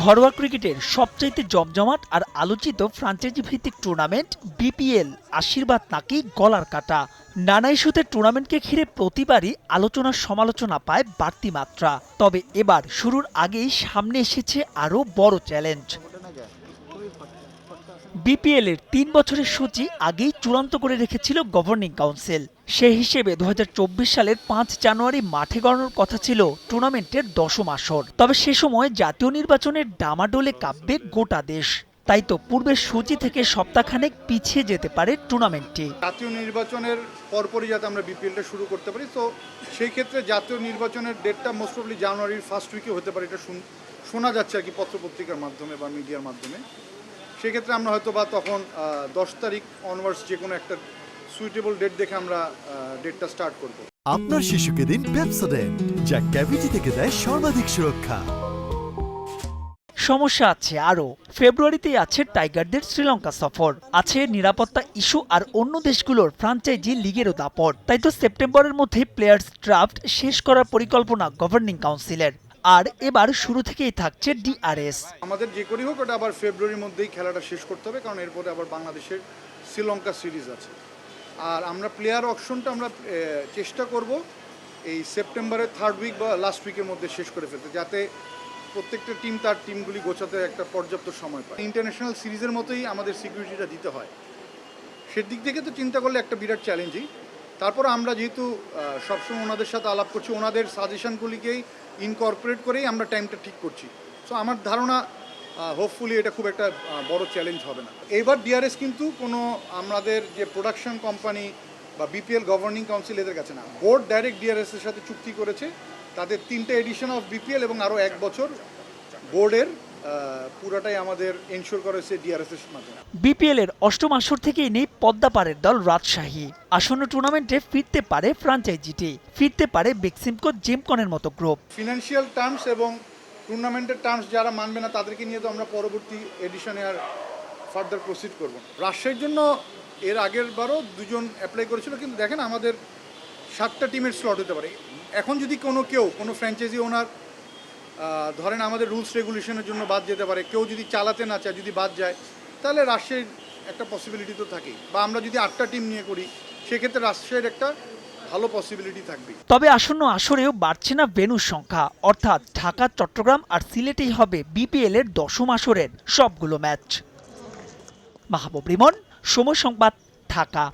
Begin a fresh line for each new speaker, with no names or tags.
ঘরোয়া ক্রিকেটের সবচাইতে জমজমাট আর আলোচিত ফ্র্যাঞ্চাইজি ভিত্তিক টুর্নামেন্ট বিপিএল আশীর্বাদ নাকি গলার কাটা। নানা ইস্যুতে টুর্নামেন্টকে ঘিরে প্রতিবারই আলোচনা সমালোচনা পায় বাড়তি মাত্রা। তবে এবার শুরুর আগেই সামনে এসেছে আরও বড় চ্যালেঞ্জ। বিপিএল এর ৩ বছরের সূচি আগেই চূড়ান্ত করে রেখেছিল গভর্নিং কাউন্সিল। সে হিসেবে ২০২৪ সালের ৫ জানুয়ারি মাঠে গড়ানোর কথা ছিল টুর্নামেন্টের ১০ম আসর। তবে সে সময় জাতীয় নির্বাচনের ডামাডোলে কাঁপবে গোটা দেশ। তাই তো পূর্বের সূচি থেকে সপ্তাহখানেক পিছিয়ে যেতে পারে টুর্নামেন্টটি।
জাতীয় নির্বাচনের পরপরই যাতে আমরা বিপিএলটা শুরু করতে পারি, তো সেই ক্ষেত্রে জাতীয় নির্বাচনের ডেটটা মোস্ট প্রবলি জানুয়ারির ফার্স্ট উইকে হতে পারে, এটা শোনা যাচ্ছে আর কি পত্রপত্রিকার মাধ্যমে বা মিডিয়ার মাধ্যমে। সেক্ষেত্রে আমরা হয়তো বা তখন 10 তারিখ অনওয়ার্ডস যে কোনো একটা সুইটেবল ডেট দেখে আমরা ডেটটা স্টার্ট করব।
আপনার শিশুকে দিন পেপসোডেন্ট, যা ক্যাভিটি থেকে দেয় সর্বাধিক সুরক্ষা।
সমস্যা আছে আরও। ফেব্রুয়ারিতেই আছে টাইগারদের শ্রীলঙ্কা সফর, আছে নিরাপত্তা ইস্যু আর অন্য দেশগুলোর ফ্র্যাঞ্চাইজি লিগেরও দাপট। তাই তো সেপ্টেম্বরের মধ্যে প্লেয়ার্স ড্রাফট শেষ করার পরিকল্পনা গভর্নিং কাউন্সিলের। আর এবার শুরু থেকেই থাকছে ডিআরএস।
আমাদের যে করেই হোক ওটা আবার ফেব্রুয়ারির মধ্যেই খেলাটা শেষ করতে হবে, কারণ এরপরে আবার বাংলাদেশের শ্রীলঙ্কা সিরিজ আছে। আর আমরা প্লেয়ার অকশনটা আমরা চেষ্টা করব এই সেপ্টেম্বরের থার্ড উইক বা লাস্ট উইকের মধ্যে শেষ করে ফেলতে, যাতে প্রত্যেকটা টিম তার টিমগুলি গোছাতে একটা পর্যাপ্ত সময় পায়। ইন্টারন্যাশনাল সিরিজের মতোই আমাদের সিকিউরিটিটা দিতে হয়, সেদিক থেকে তো চিন্তা করলে একটা বিরাট চ্যালেঞ্জই। তারপর আমরা যেহেতু সবসময় ওনাদের সাথে আলাপ করছি, ওনাদের সাজেশনগুলিকেই ইনকর্পোরেট করেই আমরা টাইমটা ঠিক করছি। সো আমার ধারণা হোপফুলি এটা খুব একটা বড় চ্যালেঞ্জ হবে না। এবার ডিআরএস কিন্তু কোনো আমাদের যে প্রোডাকশন কোম্পানি বা বিপিএল গভর্নিং কাউন্সিল এদের কাছে না, বোর্ড ডাইরেক্ট ডিআরএস এর সাথে চুক্তি করেছে। তাদের 3টে এডিশন অফ বিপিএল এবং আরও 1 বছর বোর্ডের পুরাটাই আমাদের এনশিওর করেছে ডিআরএস এর মাধ্যমে।
বিপিএল এর 8ম আসর থেকেই নেই পদ্মাপাড়ের দল রাজশাহী। আসন্ন টুর্নামেন্টে ফিরতে পারে ফ্র্যাঞ্চাইজিটি, ফিরতে পারে বেক্সিমকো জেমকনের মতো গ্রুপ।
ফিনান্সিয়াল টার্মস এবং টুর্নামেন্টের টার্মস যারা মানবে না তাদেরকে নিয়ে তো আমরা পরবর্তী এডিশনে আর ফার্দার প্রসিড করব। রাজশাহীর জন্য এর আগের বারও 2 জন অ্যাপ্লাই করেছিল, কিন্তু দেখেন আমাদের 7টা টিমের স্লট হতে পারে। এখন যদি কোনো ফ্র্যাঞ্চাইজি ওনার ধরেন আমাদের রুলস রেগুলেশনের জন্য বাদ যেতে পারে, কেউ যদি চালাতে না চায়, যদি বাদ যায়, তাহলে রাজশাহীর একটা পসিবিলিটি তো থাকেই। বা আমরা যদি 8টা টিম নিয়ে করি, সেক্ষেত্রে রাজশাহীর একটা ভালো পসিবিলিটি থাকবে।
তবে আসন্ন আসরেও বাড়ছে না ভেন্যুর সংখ্যা, অর্থাৎ ঢাকা, চট্টগ্রাম আর সিলেটেই হবে বিপিএল এর 10ম আসরের সবগুলো ম্যাচ। মাহবুব রিমন, সময় সংবাদ, ঢাকা।